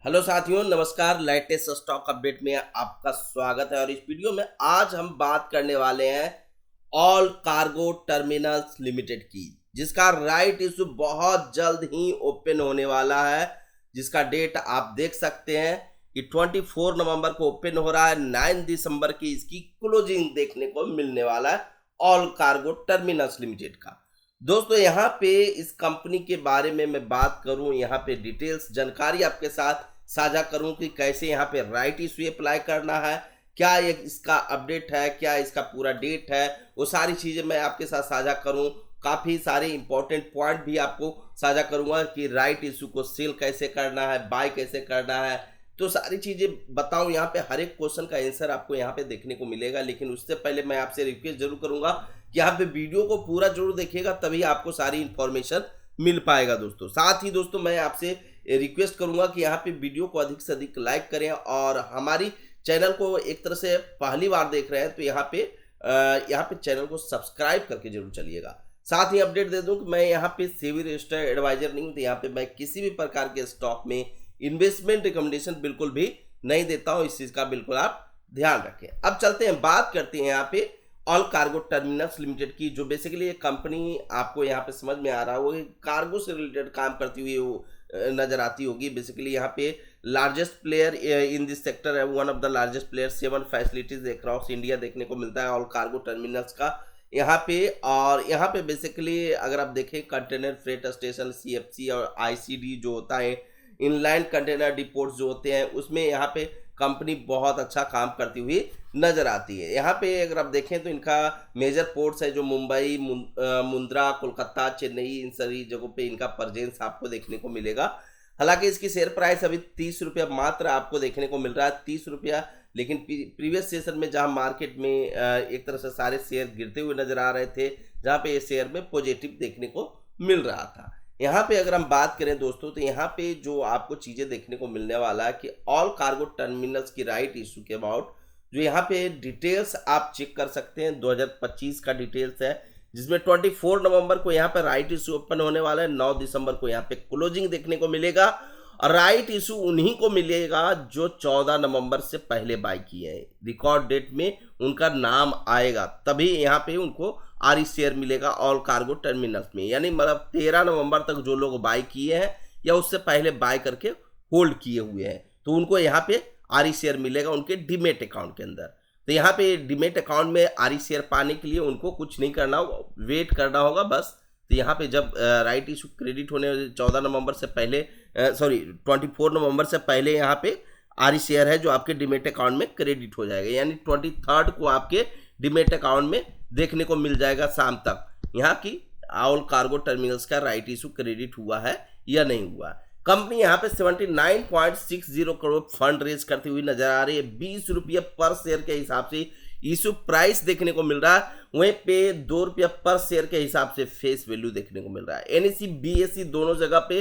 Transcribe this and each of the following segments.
Hello साथियों, नमस्कार। Latest stock update में आपका स्वागत है। और इस वीडियो में आज हम बात करने वाले हैं ऑल कार्गो टर्मिनल्स लिमिटेड की, जिसका राइट इशू बहुत जल्द ही ओपन होने वाला है। जिसका डेट आप देख सकते हैं कि 24 नवंबर को ओपन हो रहा है। 9 दिसंबर की इसकी क्लोजिंग देखने को मिलने वाला है ऑल कार्गो टर्मिनल्स लिमिटेड का। दोस्तों, यहाँ पे इस कंपनी के बारे में मैं बात करूं, यहाँ पे डिटेल्स जानकारी आपके साथ साझा करूं कि कैसे यहाँ पे राइट इशू अप्लाई करना है, क्या ये इसका अपडेट है, क्या इसका पूरा डेट है, वो सारी चीजें मैं आपके साथ साझा करूं। काफी सारे इंपॉर्टेंट पॉइंट भी आपको साझा करूंगा कि राइट इशू को सेल कैसे करना है, बाय कैसे करना है, तो सारी चीजें बताऊं। यहाँ पे हर एक क्वेश्चन का आंसर आपको यहाँ पे देखने को मिलेगा। लेकिन उससे पहले मैं आपसे रिक्वेस्ट जरूर करूंगा कि यहाँ पे वीडियो को पूरा जरूर देखिएगा, तभी आपको सारी इंफॉर्मेशन मिल पाएगा। दोस्तों, साथ ही दोस्तों मैं आपसे रिक्वेस्ट करूंगा कि यहाँ पे वीडियो को अधिक से अधिक लाइक करें, और हमारी चैनल को एक तरह से पहली बार देख रहे हैं तो यहाँ पे चैनल को सब्सक्राइब करके जरूर चलिएगा। साथ ही अपडेट दे दूं कि मैं यहाँ पे सेबी रजिस्टर्ड एडवाइजर नहीं हूं, तो यहाँ पे मैं किसी भी प्रकार के स्टॉक में इन्वेस्टमेंट रिकमेंडेशन बिल्कुल भी नहीं देता हूं। इस चीज का बिल्कुल आप ध्यान रखें। अब चलते हैं, बात करते हैं यहाँ पे ऑल कार्गो टर्मिनल्स लिमिटेड की, जो बेसिकली ये कंपनी आपको यहाँ पे समझ में आ रहा होगा कार्गो से रिलेटेड काम करती हुई वो नजर आती होगी। बेसिकली यहाँ पे largest player in this sector है, one of the largest player. 7 facilities across India देखने को मिलता है ऑल कार्गो टर्मिनल्स का यहाँ पे। और यहाँ पे बेसिकली अगर आप देखें कंटेनर फ्रेट स्टेशन, सीएफसी और आईसीडी जो होता है, इनलाइन कंटेनर डिपोर्ट्स जो होते हैं, उसमें यहाँ पे कंपनी बहुत अच्छा काम करती हुई नजर आती है। यहाँ पे अगर आप देखें तो इनका मेजर पोर्ट्स है जो मुंबई, मुंद्रा, कोलकाता, चेन्नई, इन सभी जगहों पे इनका प्रेजेंस आपको देखने को मिलेगा। हालांकि इसकी शेयर प्राइस अभी 30 रुपया मात्र आपको देखने को मिल रहा है, 30 रुपया। लेकिन प्रीवियस सेशन में जहां मार्केट में एक तरह से सारे शेयर गिरते हुए नजर आ रहे थे, जहां पे ये शेयर में पॉजिटिव देखने को मिल रहा था। यहाँ पे अगर हम बात करें दोस्तों, तो यहाँ पे जो आपको चीजें देखने को मिलने वाला है कि ऑल कार्गो टर्मिनल्स की राइट इशू के अबाउट जो यहाँ पे डिटेल्स आप चेक कर सकते हैं। 2025 का डिटेल्स है, जिसमें 24 नवंबर को यहाँ पे राइट इशू ओपन होने वाला है। 9 दिसंबर को यहाँ पे क्लोजिंग देखने को मिलेगा, और राइट इशू उन्हीं को मिलेगा जो 14 नवंबर से पहले बाय किए हैं। रिकॉर्ड डेट में उनका नाम आएगा, तभी यहाँ पे उनको आरई शेयर मिलेगा ऑल कार्गो टर्मिनल्स में। यानी मतलब 13 नवंबर तक जो लोग बाय किए हैं या उससे पहले बाय करके होल्ड किए हुए हैं, तो उनको यहाँ पे आरई शेयर मिलेगा उनके डीमेट अकाउंट के अंदर। तो यहाँ पे डीमेट अकाउंट में आरई शेयर पाने के लिए उनको कुछ नहीं करना होगा, वेट करना होगा बस। तो यहाँ पे जब राइट इशू क्रेडिट होने 14 नवंबर से पहले 24 नवंबर से पहले यहाँ पे आरई शेयर है जो आपके डीमेट अकाउंट में क्रेडिट हो जाएगा। यानी 23 को आपके डीमेट अकाउंट में देखने को मिल जाएगा शाम तक यहाँ की ऑल कार्गो टर्मिनल्स का राइट इशू क्रेडिट हुआ है या नहीं हुआ। कंपनी यहाँ पे 79.60 करोड़ फंड रेज करती हुई नजर आ रही है। 20 रुपये पर शेयर के हिसाब से इशू प्राइस देखने को मिल रहा है, वहीं पे 2 रुपया पर शेयर के हिसाब से फेस वैल्यू देखने को मिल रहा है। एनएसई बीएसई दोनों जगह पे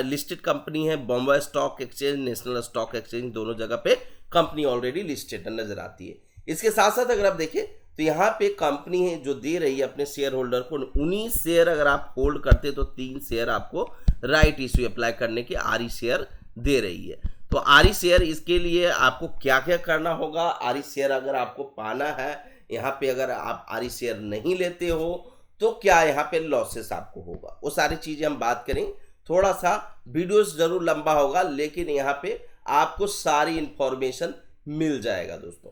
लिस्टेड कंपनी है। Bombay stock exchange, national stock exchange, दोनों जगह पे कंपनी ऑलरेडी लिस्टेड नजर आती है। इसके साथ साथ अगर आप देखें तो यहाँ पे कंपनी है जो दे रही है अपने शेयर होल्डर को 19 शेयर अगर आप होल्ड करते तो 3 शेयर आपको राइट इश्यू अप्लाई करने के आरई शेयर दे रही है। तो आरई शेयर, इसके लिए आपको क्या क्या करना होगा। आरई शेयर अगर आपको पाना है, यहाँ पे अगर आप आरई शेयर नहीं लेते हो तो क्या यहाँ पे लॉसेस आपको होगा, वो सारी चीजें हम बात करें। थोड़ा सा वीडियो जरूर लंबा होगा, लेकिन यहाँ पे आपको सारी इंफॉर्मेशन मिल जाएगा दोस्तों।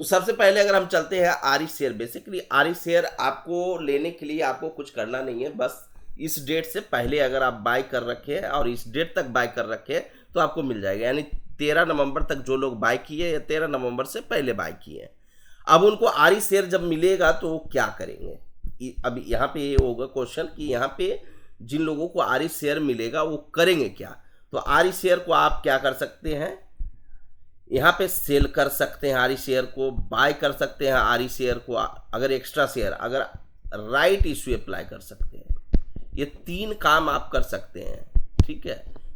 तो सबसे पहले अगर हम चलते हैं आरई शेयर, बेसिकली आरई शेयर आपको लेने के लिए आपको कुछ करना नहीं है, बस इस डेट से पहले अगर आप बाय कर रखे हैं और इस डेट तक बाय कर रखे हैं तो आपको मिल जाएगा। यानी 13 नवंबर तक जो लोग बाय किए या 13 नवंबर से पहले बाय किए, अब उनको आरई शेयर जब मिलेगा तो वो क्या करेंगे। अब यहाँ पे ये होगा क्वेश्चन कि यहाँ पे जिन लोगों को आरई शेयर मिलेगा वो करेंगे क्या। तो आरई शेयर को आप क्या कर सकते हैं, यहाँ पे सेल कर सकते हैं आरई शेयर को, बाय कर सकते हैं आरई शेयर को, अगर एक्स्ट्रा शेयर, अगर राइट इश्यू अप्लाई कर सकते हैं। ये 3 काम आप कर सकते हैं, ठीक है।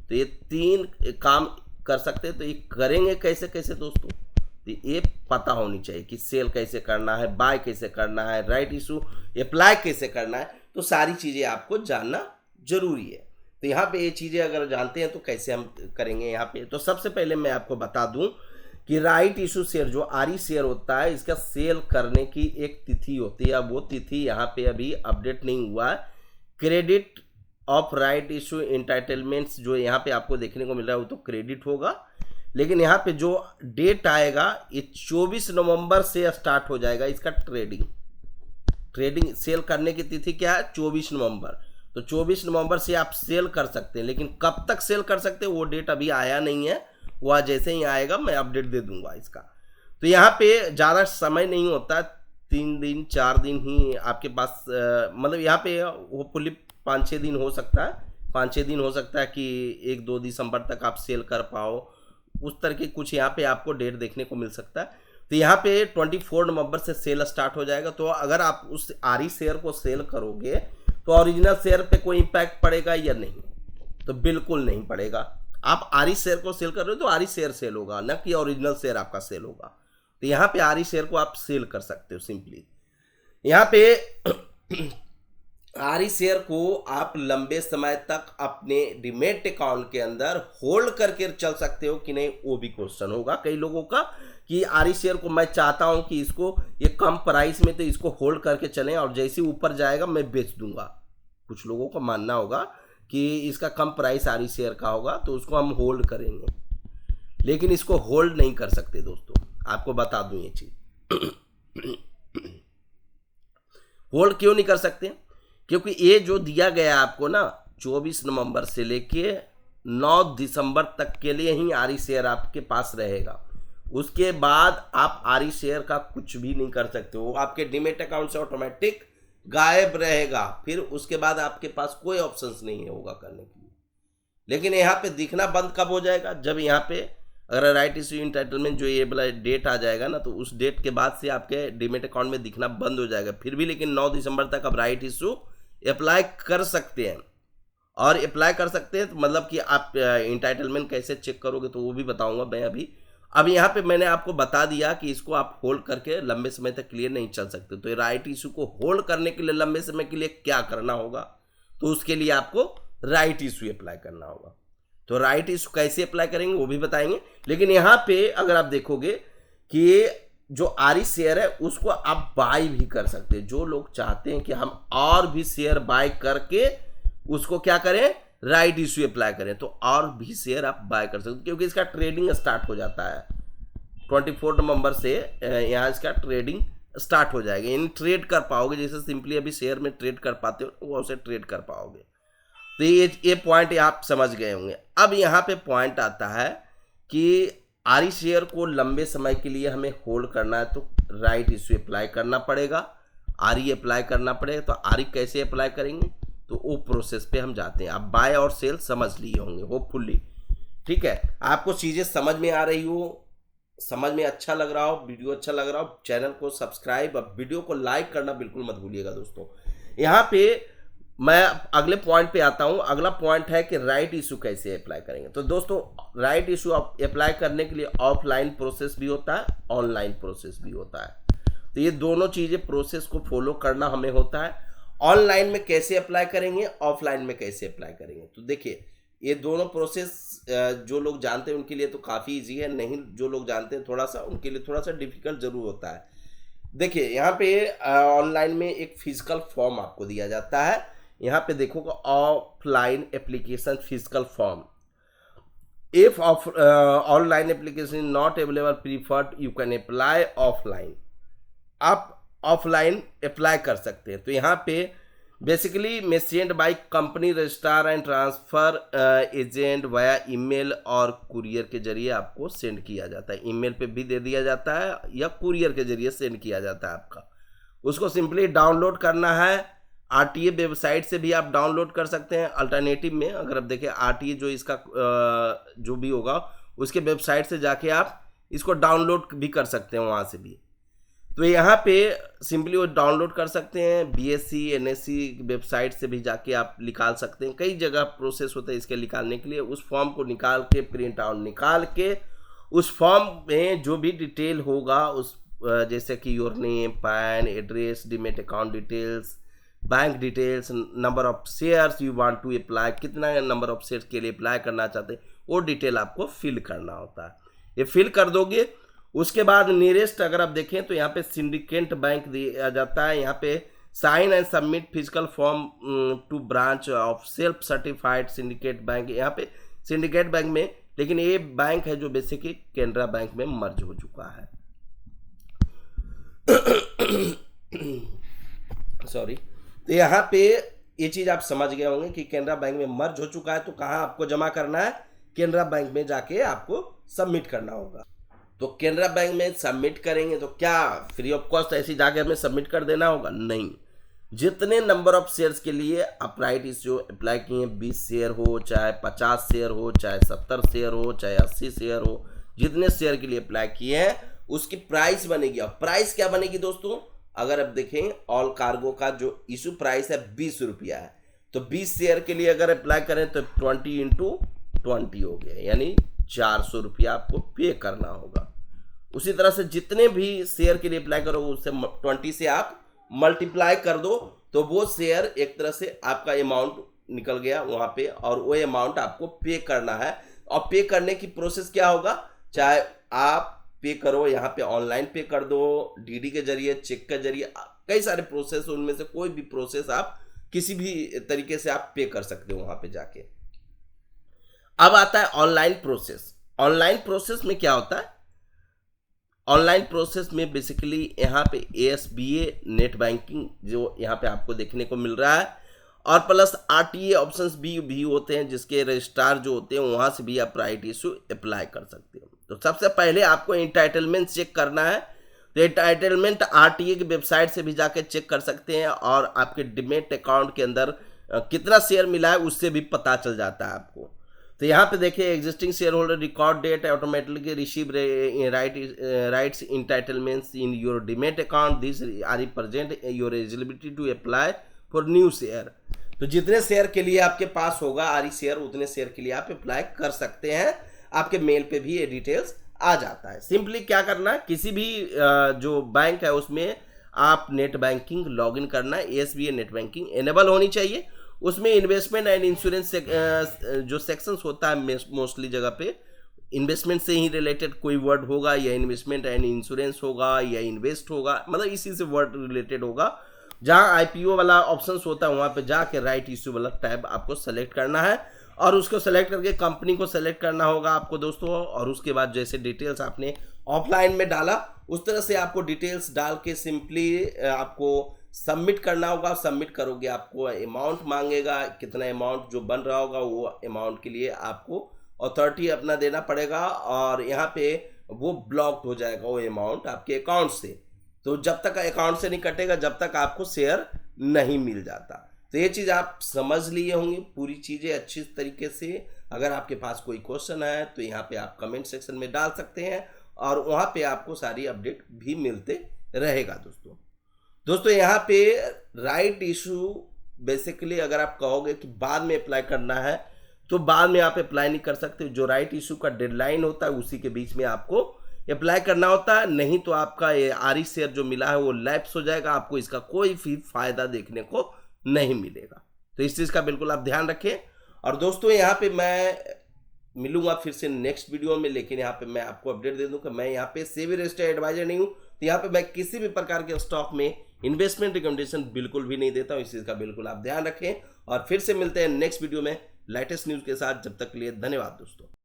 तो ये 3 काम कर सकते हैं। तो ये करेंगे कैसे कैसे दोस्तों, तो ये पता होनी चाहिए कि सेल कैसे करना है, बाय कैसे करना है, राइट इशू अप्लाई कैसे करना है। तो सारी चीज़ें आपको जानना जरूरी है। तो तो यहाँ पे ये चीज़ें अगर जानते हैं तो कैसे हम करेंगे यहाँ पे, तो सबसे पहले मैं आपको बता दूं कि राइट इशू शेयर जो आरई शेयर होता है, इसका सेल करने की एक तिथि होती है। वो तिथि यहाँ पे अभी अपडेट नहीं हुआ है। Credit of right issue entitlements जो यहाँ पे आपको देखने को मिल रहा है वो तो क्रेडिट होगा, लेकिन यहाँ पे जो डेट आएगा ये 24 नवंबर से स्टार्ट हो जाएगा इसका ट्रेडिंग सेल करने की तिथि क्या है, 24 नवंबर। तो 24 नवंबर से आप सेल कर सकते हैं, लेकिन कब तक सेल कर सकते हैं वो डेट अभी आया नहीं है। वह जैसे ही आएगा मैं अपडेट दे दूंगा इसका। तो यहाँ पे ज़्यादा समय नहीं होता, 3 दिन 4 दिन ही आपके पास मतलब यहाँ पे होपफुली 5-6 दिन हो सकता है, 5-6 दिन हो सकता है कि 1-2 दिसंबर तक आप सेल कर पाओ। उस तरह की कुछ यहाँ पे आपको डेट देखने को मिल सकता है। तो यहाँ पे 24 नवंबर से सेल स्टार्ट हो जाएगा। तो अगर आप उस आरई शेयर को सेल करोगे तो ओरिजिनल शेयर पे कोई इम्पैक्ट पड़ेगा या नहीं, तो बिल्कुल नहीं पड़ेगा। आप आरई शेयर को सेल कर रहे हो तो आरई शेयर सेल होगा, ना कि ओरिजिनल शेयर आपका सेल होगा। तो यहाँ पे आरई शेयर को आप सेल कर सकते हो सिंपली। यहाँ पे आरई शेयर को आप लंबे समय तक अपने डीमैट अकाउंट के अंदर होल्ड करके चल सकते हो कि नहीं, वो भी क्वेश्चन होगा कई लोगों का कि आरई शेयर को मैं चाहता हूं कि इसको ये कम प्राइस में तो इसको होल्ड करके चलें और जैसे ऊपर जाएगा मैं बेच दूंगा। कुछ लोगों का मानना होगा कि इसका कम प्राइस आरई शेयर का होगा तो उसको हम होल्ड करेंगे, लेकिन इसको होल्ड नहीं कर सकते दोस्तों, आपको बता दूं ये चीज। होल्ड क्यों नहीं कर सकते, क्योंकि ये जो दिया गया आपको ना 24 नवंबर से लेके 9 दिसंबर तक के लिए ही आरई शेयर आपके पास रहेगा। उसके बाद आप आरई शेयर का कुछ भी नहीं कर सकते हो, आपके डीमैट अकाउंट से ऑटोमेटिक गायब रहेगा। फिर उसके बाद आपके पास कोई ऑप्शंस नहीं होगा करने के लिए। लेकिन यहाँ पे दिखना बंद कब हो जाएगा, जब यहाँ पे अगर राइट इशू एंटाइटलमेंट जो ये वाला डेट आ जाएगा ना, तो उस डेट के बाद से आपके डीमैट अकाउंट में दिखना बंद हो जाएगा। फिर भी लेकिन 9 दिसंबर तक आप राइट इशू अप्लाई कर सकते हैं। और अप्लाई कर सकते हैं तो मतलब कि आप एंटाइटलमेंट कैसे चेक करोगे तो वो भी बताऊंगा मैं अभी। अब यहाँ पे मैंने आपको बता दिया कि इसको आप होल्ड करके लंबे समय तक क्लियर नहीं चल सकते। तो राइट इशू को होल्ड करने के लिए लंबे समय के लिए क्या करना होगा, तो उसके लिए आपको राइट इशू अप्लाई करना होगा। तो राइट इशू कैसे अप्लाई करेंगे वो भी बताएंगे। लेकिन यहाँ पे अगर आप देखोगे कि जो आरई शेयर है उसको आप बाय भी कर सकते हैं। जो लोग चाहते हैं कि हम और भी शेयर बाय करके उसको क्या करें, राइट इशू अप्लाई करें, तो और भी शेयर आप बाय कर सकते हैं, क्योंकि इसका ट्रेडिंग स्टार्ट हो जाता है 24 नवंबर से। यहाँ इसका ट्रेडिंग स्टार्ट हो जाएगा, यानी ट्रेड कर पाओगे जैसे सिंपली अभी शेयर में ट्रेड कर पाते हो वो उसे ट्रेड कर पाओगे। तो ये पॉइंट आप समझ गए होंगे। अब यहाँ पे पॉइंट आता है कि आरई शेयर को लंबे समय के लिए हमें होल्ड करना है तो राइट इशू अप्लाई करना पड़ेगा, आरई अप्लाई करना पड़ेगा। तो आरई कैसे अप्लाई करेंगे, तो वो प्रोसेस पे हम जाते हैं। आप बाय और सेल समझ लिए होंगे होपफुली, ठीक है। आपको चीज़ें समझ में आ रही हो, समझ में अच्छा लग रहा हो, वीडियो अच्छा लग रहा हो, चैनल को सब्सक्राइब और वीडियो को लाइक करना बिल्कुल मत भूलिएगा दोस्तों। यहाँ पे मैं अगले पॉइंट पे आता हूँ। अगला पॉइंट है कि राइट इशू कैसे अप्लाई करेंगे। तो दोस्तों राइट इशू अप्लाई करने के लिए ऑफलाइन प्रोसेस भी होता है, ऑनलाइन प्रोसेस भी होता है। तो ये दोनों चीज़ें प्रोसेस को फॉलो करना हमें होता है। ऑनलाइन में कैसे अप्लाई करेंगे, ऑफलाइन में कैसे अप्लाई करेंगे, तो देखिए ये दोनों प्रोसेस जो लोग जानते हैं उनके लिए तो काफ़ी इजी है, नहीं जो लोग जानते हैं थोड़ा सा उनके लिए थोड़ा सा डिफिकल्ट जरूर होता है। देखिए यहाँ पे ऑनलाइन में एक फिजिकल फॉर्म आपको दिया जाता है। यहाँ पे देखोगे offline application physical form. If online application not available preferred you can apply offline. आप ऑफलाइन अप्लाई कर सकते हैं। तो यहाँ पे बेसिकली में send by company registrar and transfer agent via email और कुरियर के जरिए आपको सेंड किया जाता है। ईमेल पे भी दे दिया जाता है या कुरियर के जरिए सेंड किया जाता है आपका। उसको सिंपली डाउनलोड करना है। आरटीए वेबसाइट से भी आप डाउनलोड कर सकते हैं। अल्टरनेटिव में अगर आप देखें आरटीए जो इसका जो भी होगा उसके वेबसाइट से जाके आप इसको डाउनलोड भी कर सकते हैं वहाँ से भी। तो यहाँ पे सिंपली वो डाउनलोड कर सकते हैं। बीएससी एनएससी वेबसाइट से भी जाके आप निकाल सकते हैं। कई जगह प्रोसेस होता है इसके निकालने के लिए। उस फॉर्म को निकाल के प्रिंट आउट निकाल के उस फॉर्म में जो भी डिटेल होगा उस जैसे कि your name, PAN, address, demat account details, bank details, number of shares you want to apply, कितना नंबर ऑफ शेयर्स के लिए अप्लाई करना चाहते हैं, वो डिटेल आपको फिल करना होता है। ये फिल कर दोगे, उसके बाद नियरेस्ट अगर आप देखें तो यहाँ पे सिंडिकेट बैंक दिया जाता है। यहाँ पे sign and submit physical form to branch of self certified Syndicate Bank, यहाँ पे सिंडिकेट बैंक में, लेकिन ये बैंक है जो बेसिकली कैनरा बैंक में मर्ज हो चुका है। सॉरी। तो यहाँ पे ये चीज आप समझ गए होंगे कि कैनरा बैंक में मर्ज हो चुका है, तो कहाँ आपको जमा करना है, कैनरा बैंक में जाके आपको सबमिट करना होगा। तो कैनरा बैंक में सबमिट करेंगे तो क्या फ्री ऑफ कॉस्ट ऐसी जाके हमें सबमिट कर देना होगा? नहीं। जितने नंबर ऑफ शेयर्स के लिए आप राइट इश्यू अप्लाई किए, 20 शेयर हो, चाहे 50 शेयर हो, चाहे 70 शेयर हो, चाहे 80 शेयर हो, जितने शेयर के लिए अप्लाई किए हैं उसकी प्राइस बनेगी। और प्राइस क्या बनेगी दोस्तों? अगर आप देखें ऑल कार्गो का जो इशू प्राइस है 20 रुपया है, तो 20 शेयर के लिए अगर अप्लाई करें तो 20 × 20 हो गया, यानी 400 रुपया आपको पे करना होगा। उसी तरह से जितने भी शेयर के लिए अप्लाई करो उससे 20 से आप मल्टीप्लाई कर दो, तो वो शेयर एक तरह से आपका अमाउंट निकल गया वहां पे, और वो अमाउंट आपको पे करना है। और पे करने की प्रोसेस क्या होगा? चाहे आप पे करो, यहाँ पे ऑनलाइन पे कर दो, डीडी के जरिए, चेक के जरिए, कई सारे प्रोसेस, उनमें से कोई भी प्रोसेस आप किसी भी तरीके से आप पे कर सकते हो वहां पे जाके। अब आता है ऑनलाइन प्रोसेस। ऑनलाइन प्रोसेस में क्या होता है? ऑनलाइन प्रोसेस में बेसिकली यहाँ पे ASBA नेट बैंकिंग जो यहाँ पे आपको देखने को मिल रहा है, और प्लस RTA ऑप्शंस भी होते हैं, जिसके रजिस्ट्रार जो होते हैं वहाँ से भी आप राइट इशू अप्लाई कर सकते हो। तो सबसे पहले आपको इंटाइटलमेंट चेक करना है। तो इंटाइटलमेंट RTA की वेबसाइट से भी जाके चेक कर सकते हैं, और आपके डीमैट अकाउंट के अंदर कितना शेयर मिला है उससे भी पता चल जाता है आपको। तो यहाँ पे देखिए existing share holder record date automatically receive rights entitlements in your demat account, this are represent your eligibility to apply for new share. तो जितने शेयर के लिए आपके पास होगा आरी शेयर, उतने शेयर के लिए आप अप्लाई कर सकते हैं। आपके मेल पे भी ये डिटेल्स आ जाता है। सिंपली क्या करना है, किसी भी जो बैंक है उसमें आप नेट बैंकिंग लॉग इन करना है। ASBA नेट बैंकिंग एनेबल होनी चाहिए। उसमें इन्वेस्टमेंट एंड इंश्योरेंस जो सेक्शंस होता है मोस्टली जगह पे इन्वेस्टमेंट से ही रिलेटेड कोई वर्ड होगा, या इन्वेस्टमेंट एंड इंश्योरेंस होगा, या इन्वेस्ट होगा, मतलब इसी से वर्ड रिलेटेड होगा। जहां IPO वाला ऑप्शंस होता है वहां पे जाके राइट इश्यू वाला टैब आपको सेलेक्ट करना है, और उसको सेलेक्ट करके कंपनी को सेलेक्ट करना होगा आपको दोस्तों। और उसके बाद जैसे डिटेल्स आपने ऑफलाइन में डाला उस तरह से आपको डिटेल्स डाल के सिंपली आपको सबमिट करना होगा। सबमिट करोगे आपको अमाउंट मांगेगा, कितना अमाउंट जो बन रहा होगा वो अमाउंट के लिए आपको अथॉरिटी अपना देना पड़ेगा, और यहाँ पे वो ब्लॉक्ड हो जाएगा वो अमाउंट आपके अकाउंट से। तो जब तक अकाउंट से नहीं कटेगा जब तक आपको शेयर नहीं मिल जाता। तो ये चीज़ आप समझ लिए होंगे पूरी चीज़ें अच्छी तरीके से। अगर आपके पास कोई क्वेश्चन है तो यहाँ पे आप कमेंट सेक्शन में डाल सकते हैं, और वहाँ पे आपको सारी अपडेट भी मिलते रहेगा दोस्तों यहाँ पे राइट इशू बेसिकली अगर आप कहोगे कि बाद में अप्लाई करना है तो बाद में आप अप्लाई नहीं कर सकते। जो राइट इशू का डेडलाइन होता है उसी के बीच में आपको अप्लाई करना होता है, नहीं तो आपका ये आरी शेयर जो मिला है वो लैप्स हो जाएगा, आपको इसका कोई भी फायदा देखने को नहीं मिलेगा। तो इस चीज़ का बिल्कुल आप ध्यान रखें। और दोस्तों यहाँ पे मैं मिलूंगा फिर से नेक्स्ट वीडियो में, लेकिन यहाँ पे मैं आपको अपडेट दे दूं कि मैं यहाँ पे सेबी रजिस्टर्ड एडवाइजर नहीं हूँ। तो यहाँ पे मैं किसी भी प्रकार के स्टॉक में इन्वेस्टमेंट रिकमेंडेशन बिल्कुल भी नहीं देता हूँ। इस चीज़ का बिल्कुल आप ध्यान रखें, और फिर से मिलते हैं नेक्स्ट वीडियो में लेटेस्ट न्यूज़ के साथ। जब तक के लिए धन्यवाद दोस्तों।